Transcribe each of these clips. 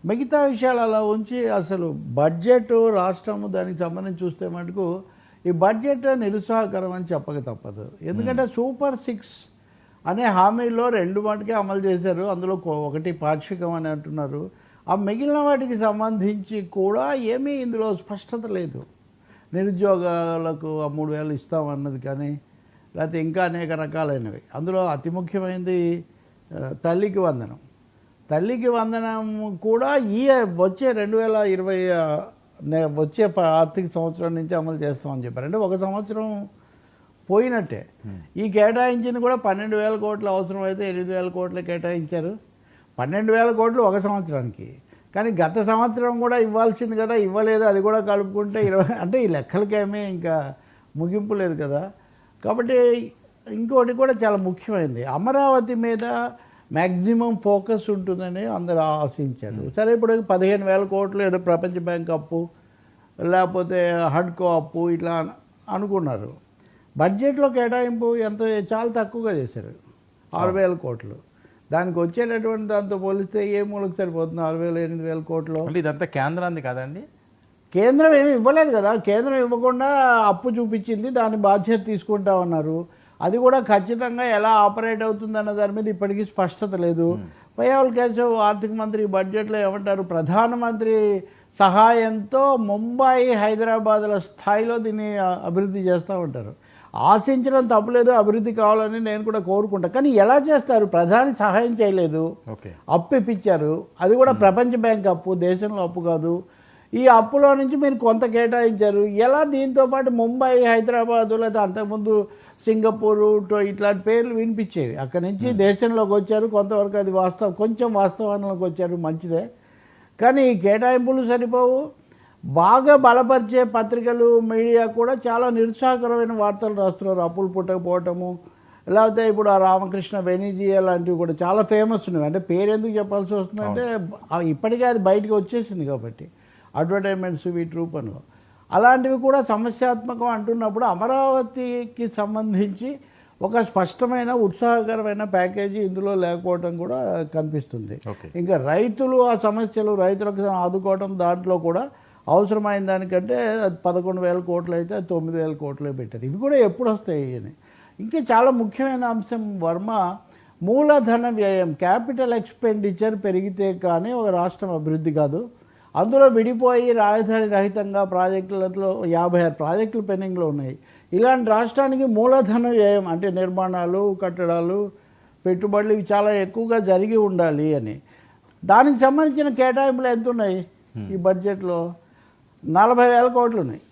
మిగతా విషయాలు అలా ఉంచి అసలు బడ్జెట్ రాష్ట్రము దానికి సంబంధించి చూస్తే మటుకు ఈ బడ్జెట్ నిరుత్సాహకరం అని చెప్పక తప్పదు. ఎందుకంటే సూపర్ 6 అనే హామీలో 2 మటుకే అమలు చేశారు. అందులో ఒకటి పాక్షికం అని అంటున్నారు. ఆ మిగిలిన వాటికి సంబంధించి కూడా ఏమీ ఇందులో స్పష్టత లేదు. నిరుద్యోగాలకు ఆ 3000 ఇస్తామన్నది కానీ, లేకపోతే ఇంకా అనేక రకాలైనవి. అందులో అతి ముఖ్యమైనది తల్లికి వందనం. తల్లికి వందనం కూడా వచ్చే 2020 వచ్చే ఆర్థిక సంవత్సరం నుంచి అమలు చేస్తామని చెప్పారు. అంటే 1 సంవత్సరం పోయినట్టే. ఈ కేటాయించింది కూడా 12,000 కోట్లు, అవసరమైతే 8,000 కోట్లు కేటాయించారు. 12,000 కోట్లు 1 సంవత్సరానికి. కానీ గత సంవత్సరం కూడా ఇవ్వాల్సింది కదా, ఇవ్వలేదు. అది కూడా కలుపుకుంటే 20, అంటే ఈ లెక్కలకేమీ ఇంకా ముగింపు లేదు కదా. కాబట్టి ఇంకోటి కూడా చాలా ముఖ్యమైనది, అమరావతి మీద మ్యాక్సిమం ఫోకస్ ఉంటుందని అందరూ ఆశించారు. సరే, ఇప్పుడు 15,000 కోట్లు ఏదో ప్రపంచ బ్యాంక్ అప్పు, లేకపోతే హడ్కో అప్పు ఇట్లా అనుకున్నారు. బడ్జెట్లో కేటాయింపు ఎంత చాలా తక్కువగా చేశారు, 6,000 కోట్లు. దానికి వచ్చేటటువంటి దాంతో పోలిస్తే ఏ మూలకు సరిపోతుంది 6,000 8,000 కోట్లు. ఇదంతా కేంద్రాన్ని కాదండి, కేంద్రం ఏమి ఇవ్వలేదు కదా. కేంద్రం ఇవ్వకుండా అప్పు చూపించింది, దాని బాధ్యత తీసుకుంటామన్నారు. అది కూడా ఖచ్చితంగా ఎలా ఆపరేట్ అవుతుందన్న దాని మీద ఇప్పటికీ స్పష్టత లేదు. పయ్యావుల కేశవ్ ఆర్థిక మంత్రి బడ్జెట్లో ఏమంటారు, ప్రధానమంత్రి సహాయంతో ముంబై హైదరాబాద్ల స్థాయిలో దీన్ని అభివృద్ధి చేస్తూ ఉంటారు. ఆశించడం తప్పులేదు, అభివృద్ధి కావాలని నేను కూడా కోరుకుంటా. కానీ ఎలా చేస్తారు? ప్రధాని సహాయం చేయలేదు, అప్పు ఇప్పించారు. అది కూడా ప్రపంచ బ్యాంక్ అప్పు, దేశంలో అప్పు కాదు. ఈ అప్పులో నుంచి మీరు కొంత కేటాయించారు. ఎలా దీంతోపాటు ముంబై, హైదరాబాదు, లేదా అంతకుముందు సింగపూరు ఇట్లాంటి పేర్లు వినిపించేవి. అక్కడి నుంచి దేశంలోకి వచ్చారు, కొంతవరకు అది వాస్తవం, కొంచెం వాస్తవానికి వచ్చారు, మంచిదే. కానీ ఈ కేటాయింపులు సరిపోవు. బాగా బలపరిచే పత్రికలు, మీడియా కూడా చాలా నిరుత్సాహకరమైన వార్తలు రాస్తున్నారు. అప్పులు పుట్టకపోవటము, లేకపోతే ఇప్పుడు ఆ రామకృష్ణ బెనీజీ లాంటివి కూడా చాలా ఫేమస్ ఉన్నాయి. అంటే పేరు ఎందుకు చెప్పాల్సి వస్తుందంటే ఇప్పటికే అది బయటకు వచ్చేసింది కాబట్టి, అడ్వర్టైజ్మెంట్స్ వీటి రూపంలో. అలాంటివి కూడా సమస్యాత్మకం అంటున్నప్పుడు అమరావతికి సంబంధించి ఒక స్పష్టమైన ఉత్సాహకరమైన ప్యాకేజీ ఇందులో లేకపోవడం కూడా కనిపిస్తుంది. ఇంకా రైతులు ఆ సమస్యలు, రైతులకు ఆదుకోవడం, దాంట్లో కూడా అవసరమైన దానికంటే అది 11,000 కోట్లు అయితే అది 9,000 కోట్లే పెట్టారు. ఇవి కూడా ఎప్పుడు వస్తాయి అని. ఇంకా చాలా ముఖ్యమైన అంశం వర్మ, మూలధన వ్యయం, క్యాపిటల్ ఎక్స్పెండిచర్ పెరిగితే కానీ ఒక రాష్ట్రం అభివృద్ధి కాదు. అందులో విడిపోయి రాజధాని రహితంగా ప్రాజెక్టులలో 56 ప్రాజెక్టులు పెండింగ్లో ఉన్నాయి. ఇలాంటి రాష్ట్రానికి మూలధన వ్యయం అంటే నిర్మాణాలు, కట్టడాలు, పెట్టుబడులు ఇవి చాలా ఎక్కువగా జరిగి ఉండాలి అని. దానికి సంబంధించిన కేటాయింపులు ఎంత ఉన్నాయి ఈ బడ్జెట్లో? 40,000 కోట్లు ఉన్నాయి,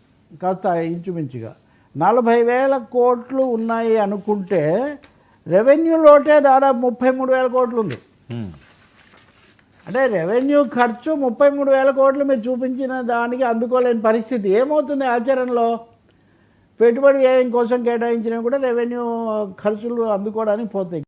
కాస్త ఇంచుమించుగా 40,000 కోట్లు ఉన్నాయి అనుకుంటే రెవెన్యూ లోటే దాదాపు 33,000 కోట్లు ఉంది. అంటే రెవెన్యూ ఖర్చు 33,000 కోట్లు మీరు చూపించిన దానికి అందుకోలేని పరిస్థితి. ఏమవుతుంది ఆచరణలో? పెట్టుబడి వ్యయం కోసం కేటాయించినా కూడా రెవెన్యూ ఖర్చులు అందుకోవడానికి పోతాయి.